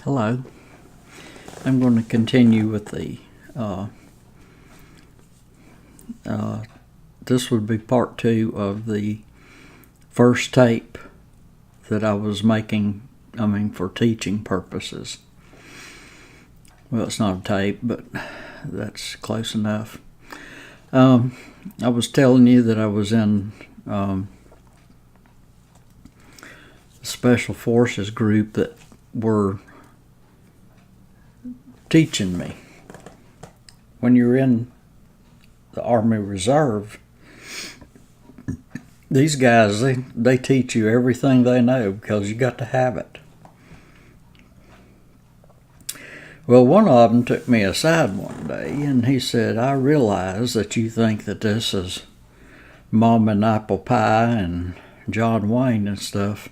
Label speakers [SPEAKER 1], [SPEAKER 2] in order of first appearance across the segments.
[SPEAKER 1] Hello. I'm going to continue with the, this would be part 2 of the first tape that I was making, for teaching purposes. Well, it's not a tape, but that's close enough. I was telling you that I was in a special forces group that were teaching me. When you're in the Army Reserve, these guys, they teach you everything they know because you got to have it. Well, one of them took me aside one day and he said, I realize that you think that this is Mom and Apple Pie and John Wayne and stuff.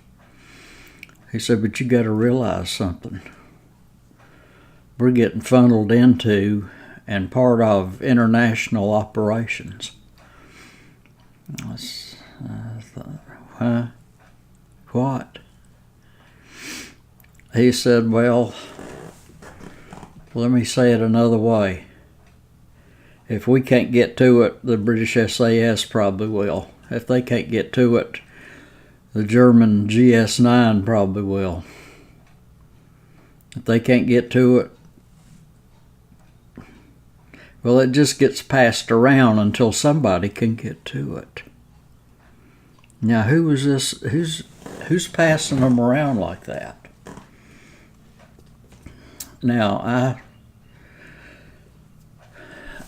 [SPEAKER 1] He said, but you got to realize something. We're getting funneled into and part of international operations. I thought, huh? What? He said, well, let me say it another way. If we can't get to it, the British SAS probably will. If they can't get to it, the German GS9 probably will. If they can't get to it, well, it just gets passed around until somebody can get to it. Now, who is this? Who's passing them around like that? Now,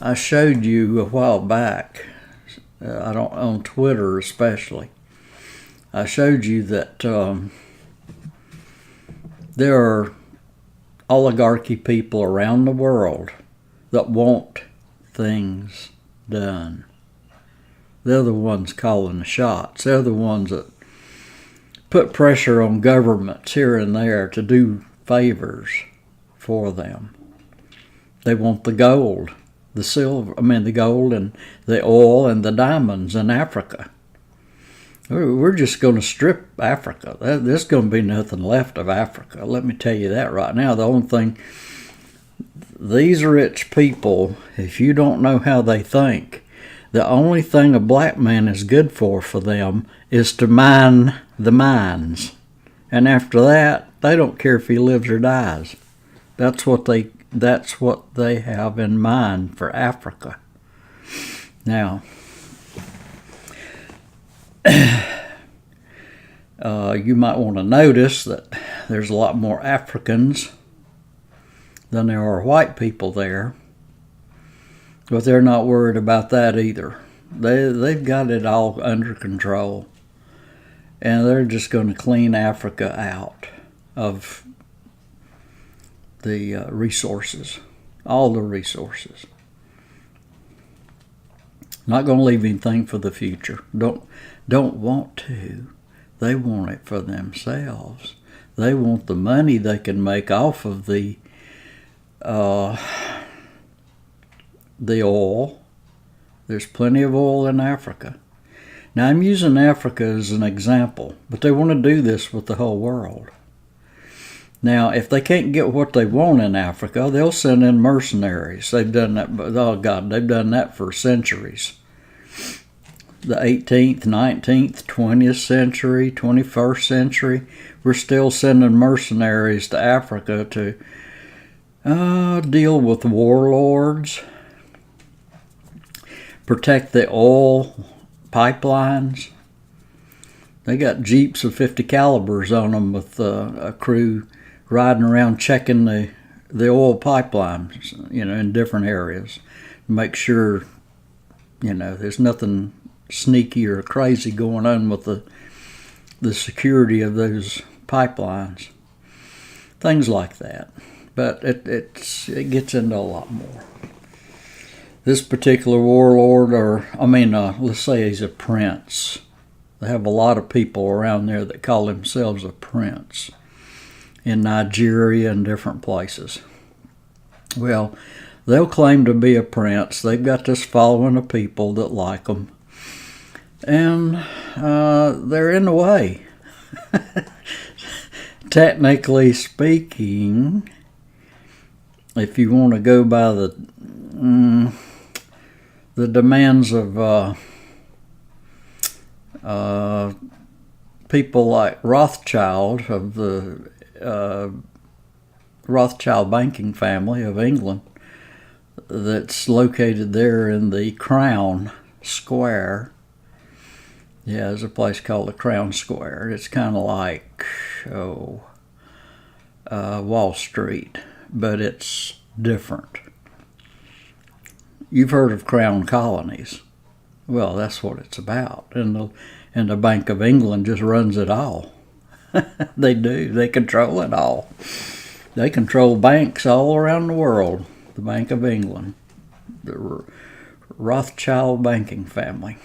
[SPEAKER 1] I showed you a while back, on Twitter especially, I showed you that there are oligarchy people around the world that want things done. They're the ones calling the shots. They're the ones that put pressure on governments here and there to do favors for them. They want the gold, the silver, the gold and the oil and the diamonds in Africa. We're just going to strip Africa. There's going to be nothing left of Africa. Let me tell you that right now. The only thing, these rich people, if you don't know how they think, the only thing a black man is good for them is to mine the mines. And after that, they don't care if he lives or dies. That's what they have in mind for Africa. Now, you might want to notice that there's a lot more Africans than there are white people there, but they're not worried about that either. They've got it all under control, and they're just going to clean Africa out of the resources, all the resources. Not going to leave anything for the future. Don't want to. They want it for themselves. They want the money they can make off of the oil. There's plenty of oil in Africa. Now, I'm using Africa as an example, but they want to do this with the whole world. Now, if they can't get what they want in Africa, they'll send in mercenaries. They've done that, they've done that for centuries. The 18th, 19th, 20th century, 21st century, we're still sending mercenaries to Africa to deal with warlords, protect the oil pipelines. They got jeeps of 50 calibers on them with a crew riding around checking the oil pipelines, in different areas. Make sure, there's nothing sneaky or crazy going on with the security of those pipelines. Things like that. But it gets into a lot more. This particular warlord, let's say he's a prince. They have a lot of people around there that call themselves a prince in Nigeria and different places. Well, they'll claim to be a prince. They've got this following of people that like them. And they're in the way. technically speaking, if you want to go by the demands of people like Rothschild of the Rothschild banking family of England, that's located there in the Crown Square. Yeah, there's a place called the Crown Square. It's kind of like Wall Street, but it's different. You've heard of Crown Colonies. Well, that's what it's about. And the Bank of England just runs it all. They do. They control it all. They control banks all around the world. The Bank of England. The Rothschild banking family.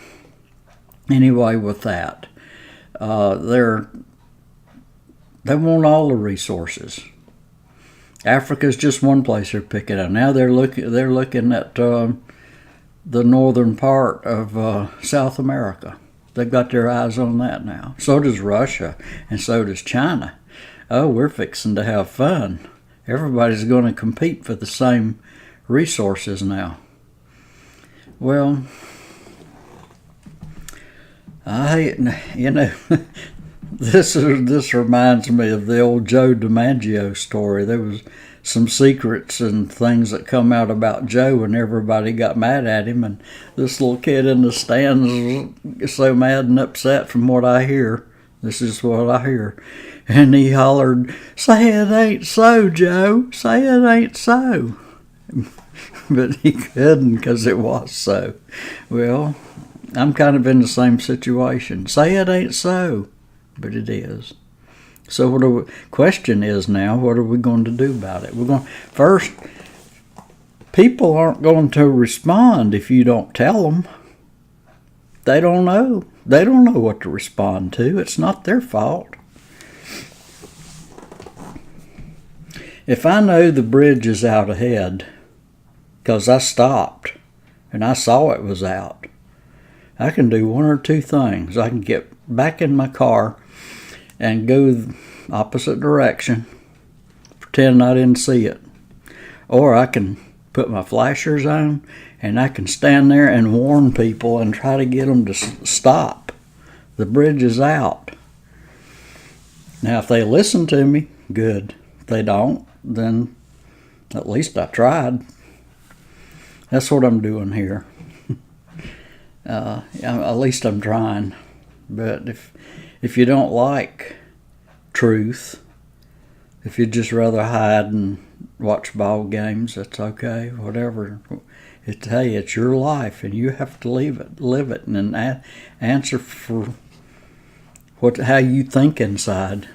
[SPEAKER 1] Anyway, with that, they want all the resources. Africa's just one place they're picking up. Now they're looking at the northern part of South America. They've got their eyes on that now. So does Russia, and so does China. Oh, we're fixing to have fun. Everybody's going to compete for the same resources now. Well, this reminds me of the old Joe DiMaggio story. There was some secrets and things that come out about Joe, and everybody got mad at him. And this little kid in the stands was so mad and upset from what I hear. This is what I hear. And he hollered, "Say it ain't so, Joe. Say it ain't so." But he couldn't because it was so. Well, I'm kind of in the same situation. Say it ain't so, but it is. So question is now, what are we going to do about it? First, people aren't going to respond if you don't tell them. They don't know. They don't know what to respond to. It's not their fault. If I know the bridge is out ahead, because I stopped and I saw it was out, I can do one or two things. I can get back in my car and go the opposite direction, pretend I didn't see it. Or I can put my flashers on and I can stand there and warn people and try to get them to stop. The bridge is out. Now, if they listen to me, good. If they don't, then at least I tried. That's what I'm doing here. At least I'm trying. But if you don't like truth, if you'd just rather hide and watch ball games, that's okay. Whatever. Hey, it's your life, and you have to live it, and then answer for how you think inside.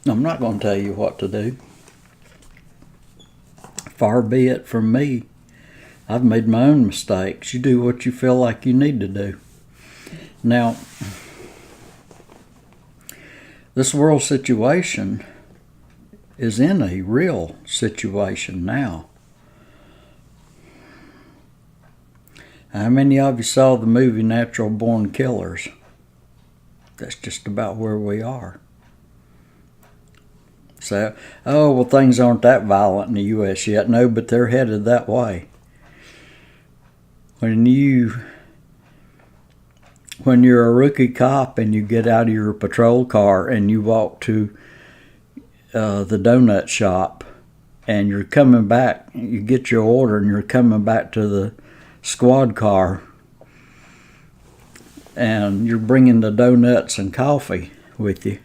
[SPEAKER 1] I'm not going to tell you what to do. Far be it from me. I've made my own mistakes. You do what you feel like you need to do. Now, this world situation is in a real situation now. How many of you saw the movie Natural Born Killers? That's just about where we are. So, well, things aren't that violent in the U.S. yet. No, but they're headed that way. When you're a rookie cop and you get out of your patrol car and you walk to the donut shop and you're coming back, you get your order and you're coming back to the squad car and you're bringing the donuts and coffee with you,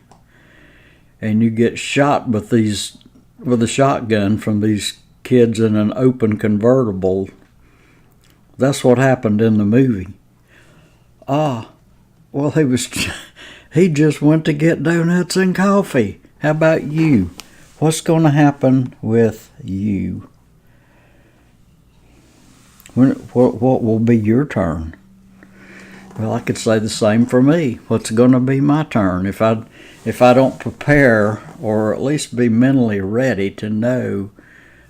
[SPEAKER 1] and you get shot with a shotgun from these kids in an open convertible. That's what happened in the movie. Well, he just went to get donuts and coffee. How about you? What's going to happen with you? What will be your turn? Well, I could say the same for me. What's going to be my turn if I don't prepare, or at least be mentally ready to know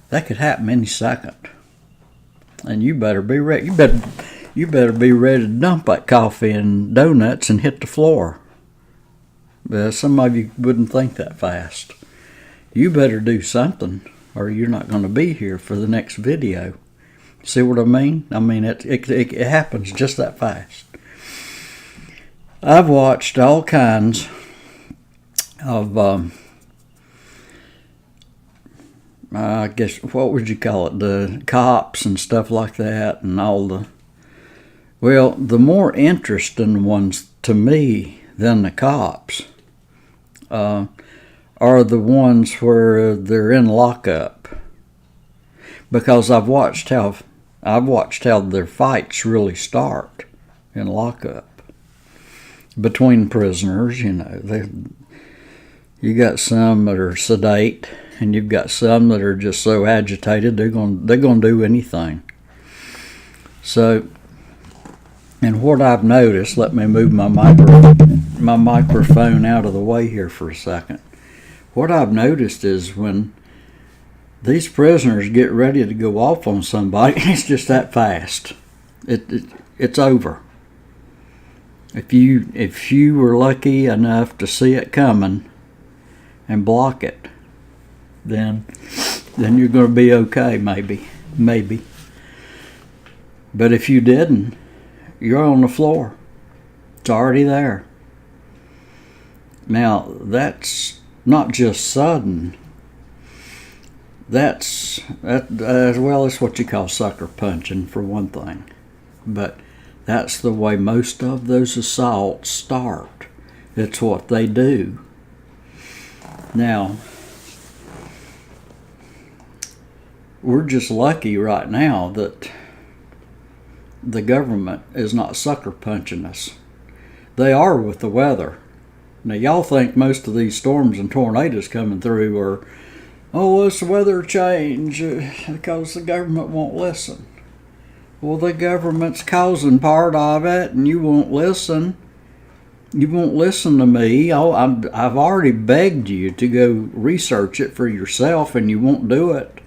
[SPEAKER 1] that could happen any second? And you better be ready. You better be ready to dump that coffee and donuts and hit the floor. Some of you wouldn't think that fast. You better do something, or you're not going to be here for the next video. See what I mean? I mean, it happens just that fast. I've watched all kinds of, I guess, what would you call it? The cops and stuff like that, and all the. Well, the more interesting ones to me than the cops are the ones where they're in lockup, because I've watched how their fights really start in lockup between prisoners. You know, you got some that are sedate, and you've got some that are just so agitated they're gonna do anything. So, and what I've noticed, let me move my microphone out of the way here for a second. What I've noticed is when these prisoners get ready to go off on somebody, it's just that fast. It's over. If you were lucky enough to see it coming and block it, then you're going to be okay, maybe. But if you didn't, you're on the floor. It's already there. Now, that's not just sudden. That's what you call sucker punching, for one thing. But that's the way most of those assaults start. It's what they do. Now, we're just lucky right now that the government is not sucker punching us. They are with the weather. Now, y'all think most of these storms and tornadoes coming through are, oh, it's weather change because the government won't listen. Well, the government's causing part of it, and you won't listen. You won't listen to me. I've already begged you to go research it for yourself, and you won't do it.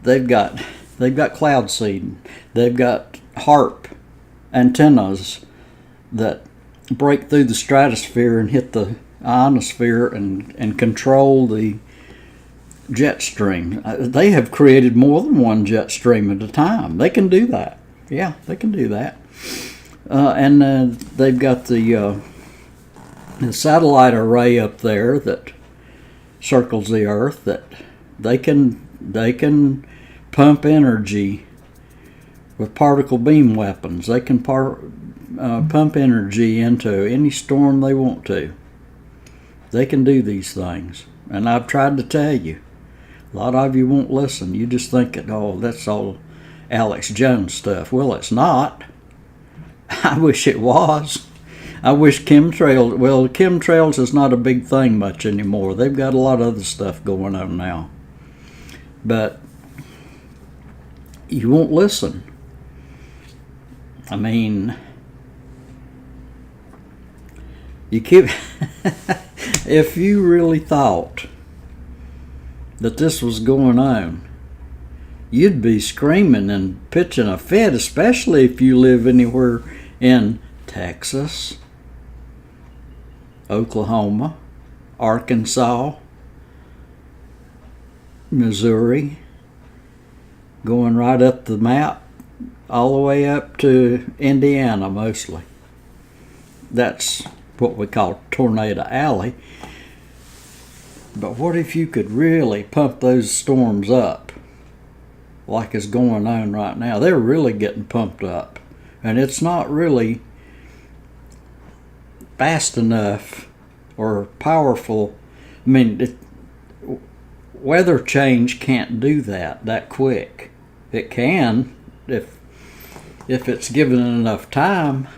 [SPEAKER 1] They've got cloud seeding. They've got HARP antennas that break through the stratosphere and hit the ionosphere and control the jet stream. They have created more than one jet stream at a time. They can do that. Yeah, they can do that. And they've got the satellite array up there that circles the Earth, that they can pump energy with particle beam weapons. They can pump energy into any storm they want to. They can do these things. And I've tried to tell you. A lot of you won't listen. You just think that, oh, that's all Alex Jones stuff. Well, it's not. I wish it was. I wish chemtrails is not a big thing much anymore. They've got a lot of other stuff going on now. But you won't listen. I mean, you keep... If you really thought that this was going on, you'd be screaming and pitching a fit, especially if you live anywhere in Texas, Oklahoma, Arkansas, Missouri, going right up the map, all the way up to Indiana mostly. That's what we call Tornado Alley. But what if you could really pump those storms up like is going on right now? They're really getting pumped up. And it's not really fast enough or powerful. I mean, weather change can't do that quick. It can if it's given enough time.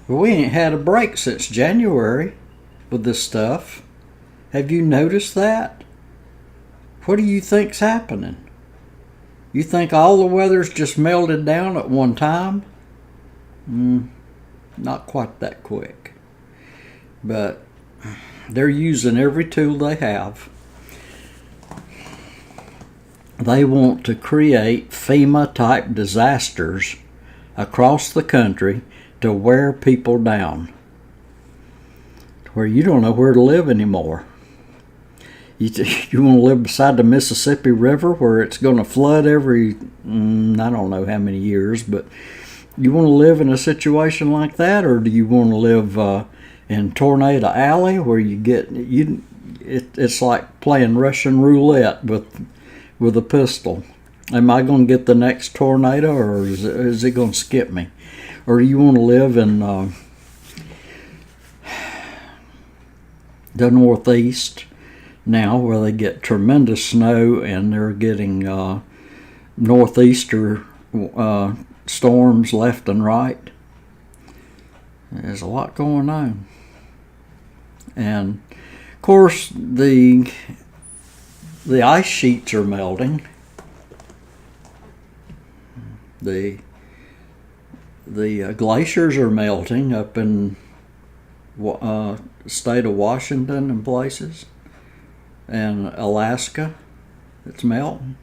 [SPEAKER 1] But we ain't had a break since January with this stuff. Have you noticed that? What do you think's happening? You think all the weather's just melted down at one time? Not quite that quick. But they're using every tool they have. They want to create FEMA-type disasters across the country to wear people down, where you don't know where to live anymore. You want to live beside the Mississippi River where it's going to flood every, I don't know how many years, but you want to live in a situation like that, or do you want to live in Tornado Alley where it's like playing Russian roulette with a pistol? Am I going to get the next tornado, or is it going to skip me? Or do you want to live in the Northeast now, where they get tremendous snow and they're getting northeaster storms left and right? There's a lot going on. And of course the ice sheets are melting. The glaciers are melting up in state of Washington and places, and Alaska, it's melting.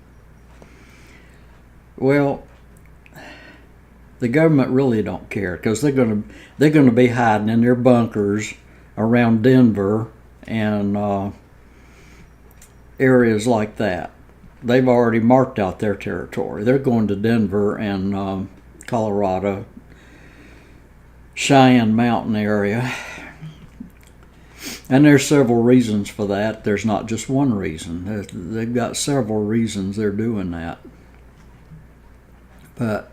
[SPEAKER 1] Well, the government really don't care, because they're going to be hiding in their bunkers around Denver and areas like that. They've already marked out their territory. They're going to Denver and Colorado, Cheyenne Mountain area. And there's several reasons for that. There's not just one reason. They've got several reasons they're doing that. But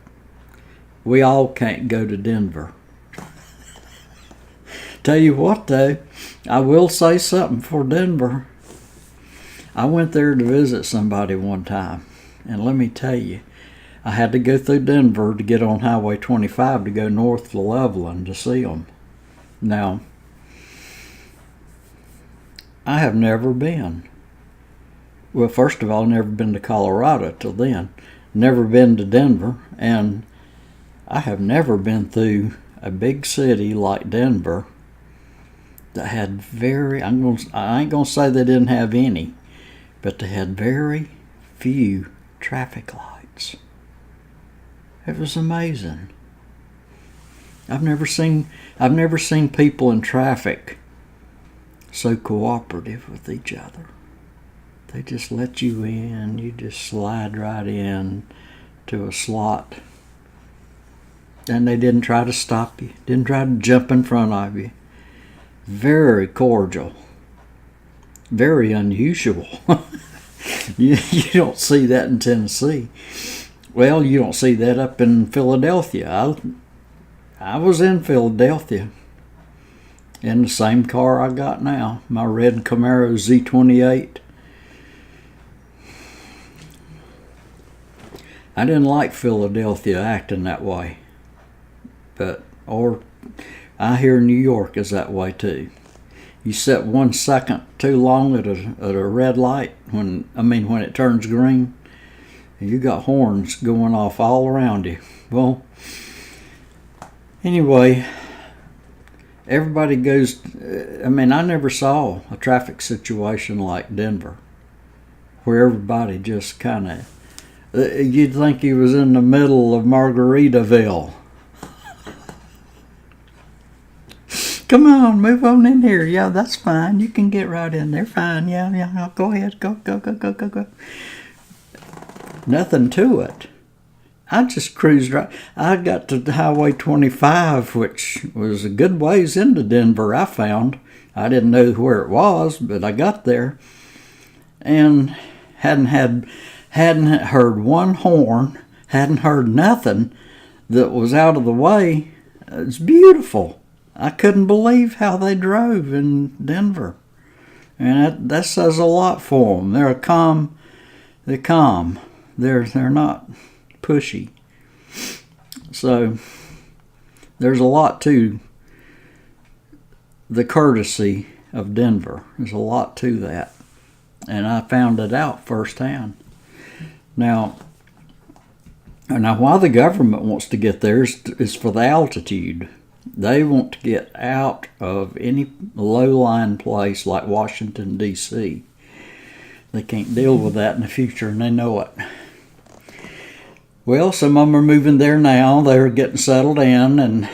[SPEAKER 1] we all can't go to Denver. Tell you what, though, I will say something for Denver. I went there to visit somebody one time, and let me tell you, I had to go through Denver to get on Highway 25 to go north to Loveland to see them. Now, I have never been. Well, first of all, never been to Colorado till then. Never been to Denver, and I have never been through a big city like Denver that had I ain't gonna say they didn't have any, but they had very few traffic lights. It was amazing. I've never seen people in traffic so cooperative with each other. They just let you in. You just slide right in to a slot. And they didn't try to stop you. Didn't try to jump in front of you. Very cordial. Very unusual. You don't see that in Tennessee. Well, you don't see that up in Philadelphia. I was in Philadelphia in the same car I got now, my red Camaro Z28. I didn't like Philadelphia acting that way, or I hear New York is that way too. You sit 1 second too long at a red light when it turns green, you got horns going off all around you. Well, anyway, everybody goes. I never saw a traffic situation like Denver, where everybody just kind of. You'd think he was in the middle of Margaritaville. Come on, move on in here. Yeah, that's fine. You can get right in there. Fine. Yeah. Go ahead. Go. Nothing to it. I just cruised right. I got to Highway 25, which was a good ways into Denver, I found. I didn't know where it was, but I got there. And hadn't heard one horn, hadn't heard nothing that was out of the way. It's beautiful. I couldn't believe how they drove in Denver. And that says a lot for them. They're calm. They're not pushy. So there's a lot to the courtesy of Denver. There's a lot to that. And I found it out firsthand. Now, why the government wants to get there is for the altitude. They want to get out of any low-lying place like Washington, D.C. They can't deal with that in the future, and they know it. Well, some of them are moving there now. They're getting settled in, and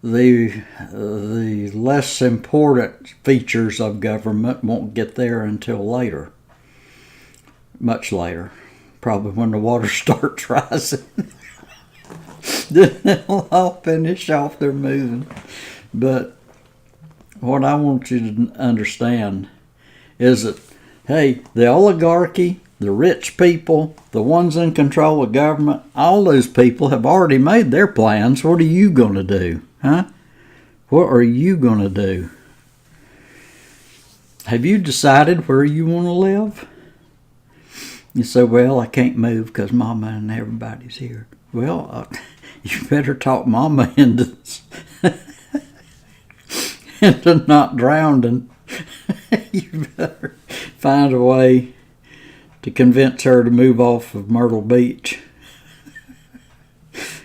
[SPEAKER 1] the less important features of government won't get there until later, much later, probably when the water starts rising. Then they'll all finish off their moving. But what I want you to understand is that, hey, the oligarchy, the rich people, the ones in control of government, all those people have already made their plans. What are you going to do? Huh? What are you going to do? Have you decided where you want to live? You say, well, I can't move because Mama and everybody's here. Well, you better talk Mama into not drowning. You better find a way to convince her to move off of Myrtle Beach.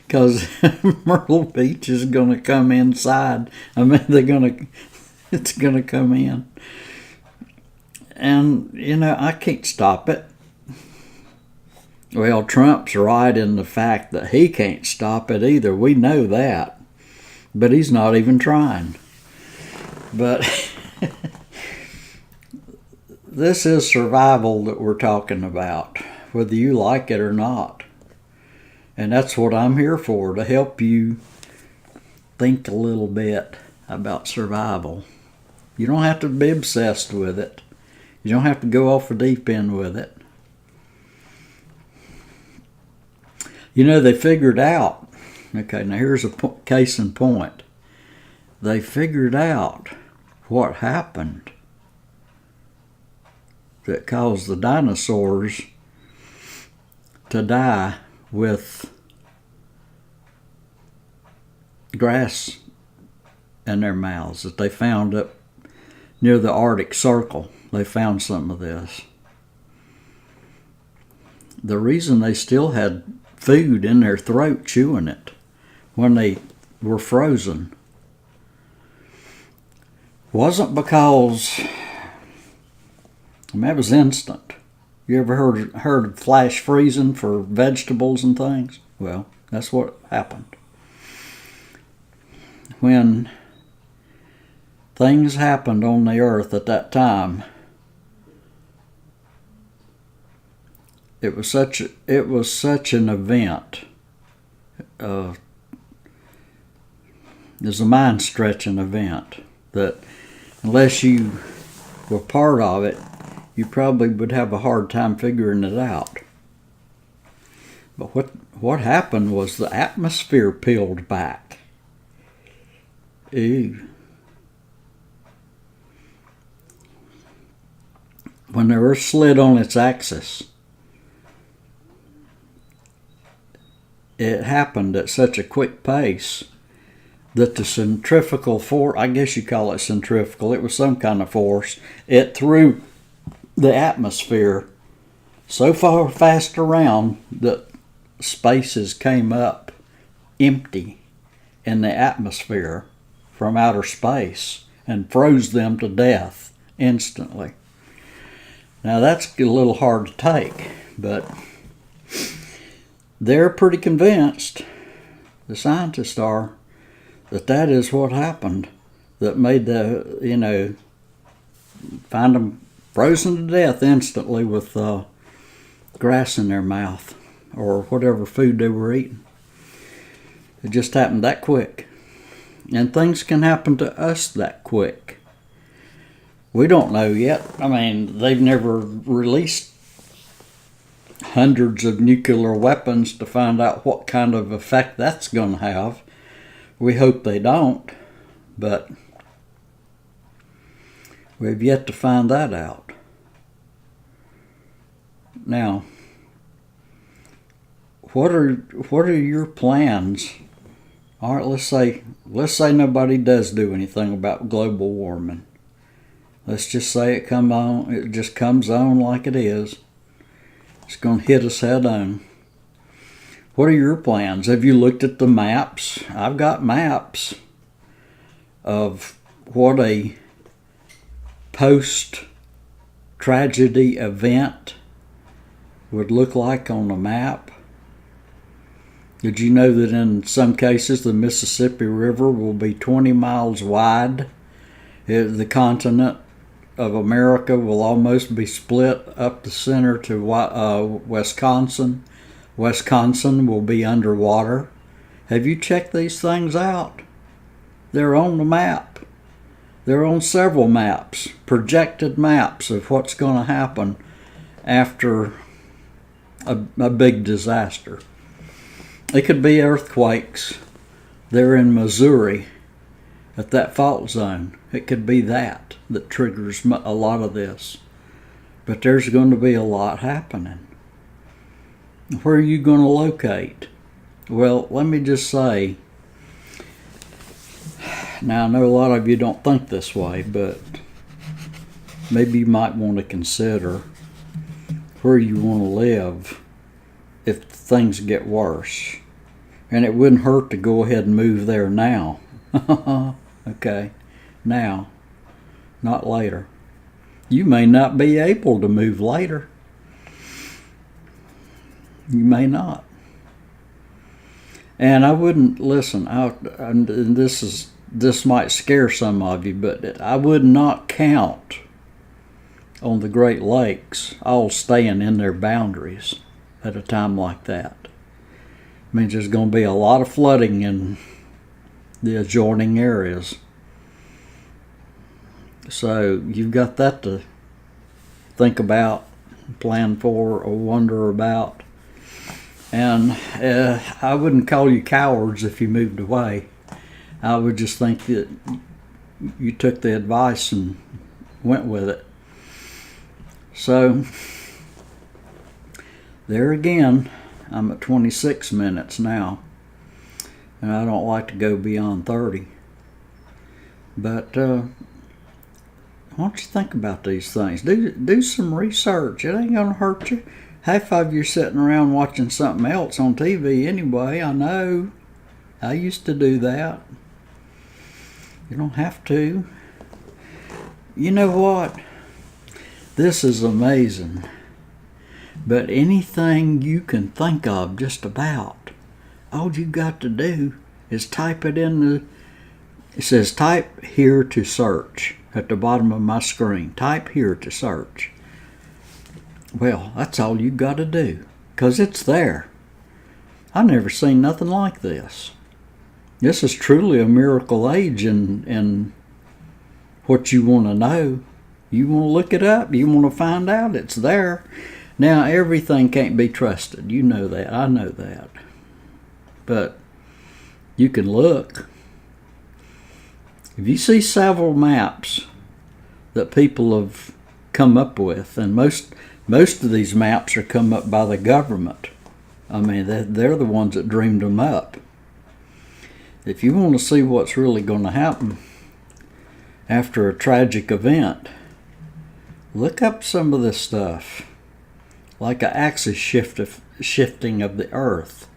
[SPEAKER 1] Because Myrtle Beach is going to come inside. I mean, it's going to come in. And, I can't stop it. Well, Trump's right in the fact that he can't stop it either. We know that. But he's not even trying. But this is survival that we're talking about, whether you like it or not. And that's what I'm here for, to help you think a little bit about survival. You don't have to be obsessed with it. You don't have to go off the deep end with it. They figured out, okay, now here's a case in point. They figured out what happened that caused the dinosaurs to die with grass in their mouths that they found up near the Arctic Circle. They found some of this. The reason they still had food in their throat chewing it when they were frozen wasn't because, it was instant. You ever heard of flash freezing for vegetables and things? Well, that's what happened. When things happened on the earth at that time, it was such an event. It was a mind-stretching event that unless you were part of it, you probably would have a hard time figuring it out. But what happened was the atmosphere peeled back. Ew. When the Earth slid on its axis, it happened at such a quick pace that the centrifugal force, I guess you call it centrifugal, it was some kind of force, it threw the atmosphere so far fast around that spaces came up empty in the atmosphere from outer space and froze them to death instantly. Now that's a little hard to take, but they're pretty convinced, the scientists are, that is what happened, that made find them frozen to death instantly with grass in their mouth or whatever food they were eating. It just happened that quick. And things can happen to us that quick. We don't know yet. I mean, they've never released hundreds of nuclear weapons to find out what kind of effect that's going to have. We hope they don't, but we've yet to find that out. Now, what are your plans? All right, let's say nobody does do anything about global warming. Let's just say it just comes on like it is. It's going to hit us head on. What are your plans? Have you looked at the maps? I've got maps of what a post-tragedy event would look like on a map. Did you know that in some cases the Mississippi River will be 20 miles wide? The continent of America will almost be split up the center to Wisconsin. Wisconsin will be underwater. Have you checked these things out? They're on the map. They're on several maps, projected maps of what's going to happen after a big disaster. It could be earthquakes. They're in Missouri at that fault zone. It could be that triggers a lot of this. But there's going to be a lot happening. Where are you going to locate? Well, let me just say, now I know a lot of you don't think this way, but maybe you might want to consider where you want to live if things get worse. And it wouldn't hurt to go ahead and move there now. Okay, now, not later. You may not be able to move later. You may not. And I wouldn't listen. And this might scare some of you, but I would not count on the Great Lakes all staying in their boundaries at a time like that. It means there's going to be a lot of flooding in the adjoining areas. So you've got that to think about, plan for, or wonder about. And I wouldn't call you cowards if you moved away. I would just think that you took the advice and went with it. So there again, I'm at 26 minutes now, and I don't like to go beyond 30. But why don't you think about these things? Do some research. It ain't gonna hurt you. Half of you are sitting around watching something else on TV anyway. I know. I used to do that. You don't have to. You know what? This is amazing. But anything you can think of just about, all you got to do is type it in it says type here to search at the bottom of my screen. Type here to search. Well, that's all you got to do, because it's there. I've never seen nothing like this. This is truly a miracle age in what you want to know. You want to look it up. You want to find out. It's there. Now, everything can't be trusted. You know that. I know that. But you can look. If you see several maps that people have come up with, and most of these maps are come up by the government. I mean, they're the ones that dreamed them up. If you want to see what's really going to happen after a tragic event, look up some of this stuff, like an axis shifting of the earth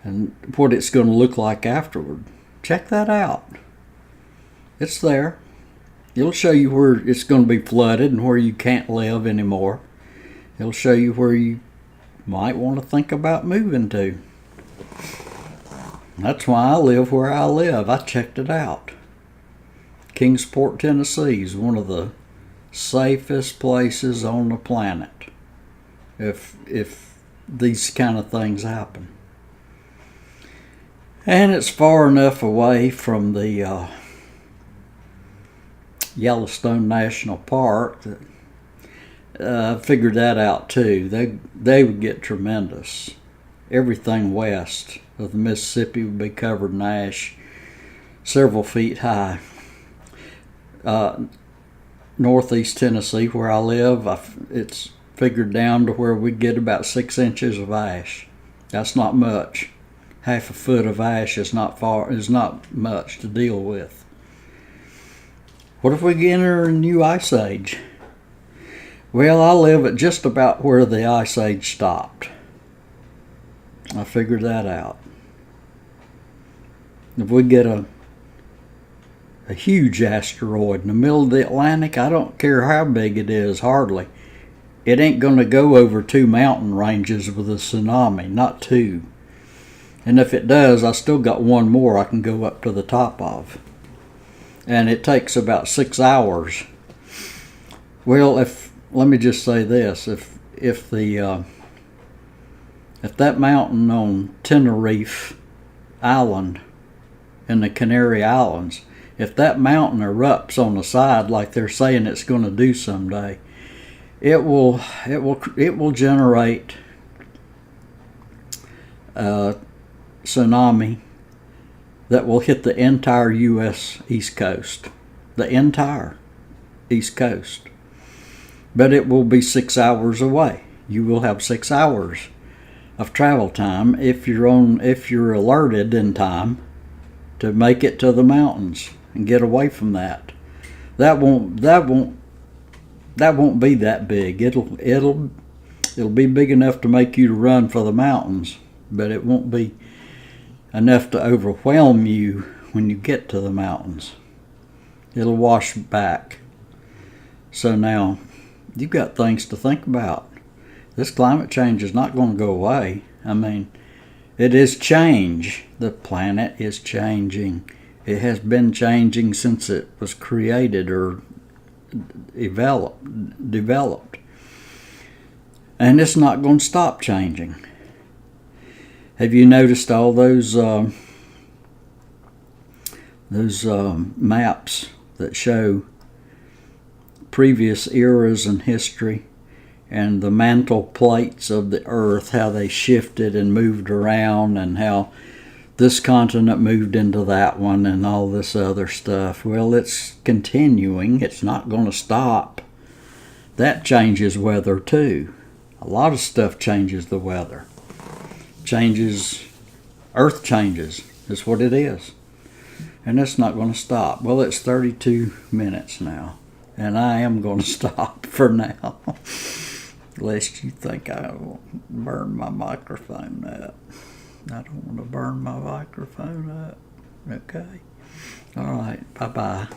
[SPEAKER 1] and what it's going to look like afterward. Check that out. It's there. It'll show you where it's going to be flooded and where you can't live anymore. It'll show you where you might want to think about moving to. That's why I live where I live. I checked it out. Kingsport, Tennessee is one of the safest places on the planet if these kind of things happen. And it's far enough away from the Yellowstone National Park that I figured that out too. They would get tremendous. Everything west of the Mississippi would be covered in ash, several feet high. Northeast Tennessee, where I live, it's figured down to where we'd get about 6 inches of ash. That's not much. Half a foot of ash is not much to deal with. What if we enter a new ice age? Well, I live at just about where the ice age stopped. I figured that out. If we get a huge asteroid in the middle of the Atlantic, I don't care how big it is, hardly. It ain't going to go over 2 mountain ranges with a tsunami, not 2. And if it does, I still got one more I can go up to the top of. And it takes about 6 hours. Well, let me just say this, if that mountain on Tenerife Island in the Canary Islands, if that mountain erupts on the side like they're saying it's going to do someday, it will generate a tsunami that will hit the entire U.S. East Coast, the entire East Coast. But it will be 6 hours away. You will have 6 hours of travel time if you're alerted in time to make it to the mountains and get away from that. That won't be that big. It'll be big enough to make you to run for the mountains, but it won't be enough to overwhelm you when you get to the mountains. It'll wash back. So now you've got things to think about. This climate change is not going to go away. I mean, it is change. The planet is changing. It has been changing since it was created or developed. And it's not going to stop changing. Have you noticed all those maps that show previous eras in history and the mantle plates of the earth, how they shifted and moved around, and how this continent moved into that one and all this other stuff? Well, it's continuing. It's not going to stop. That changes weather too. A lot of stuff changes the weather. Earth changes. That's what it is. And it's not going to stop. Well, it's 32 minutes now. And I am going to stop for now. Lest you think I will burn my microphone up. I don't want to burn my microphone up. Okay. All right. Bye-bye.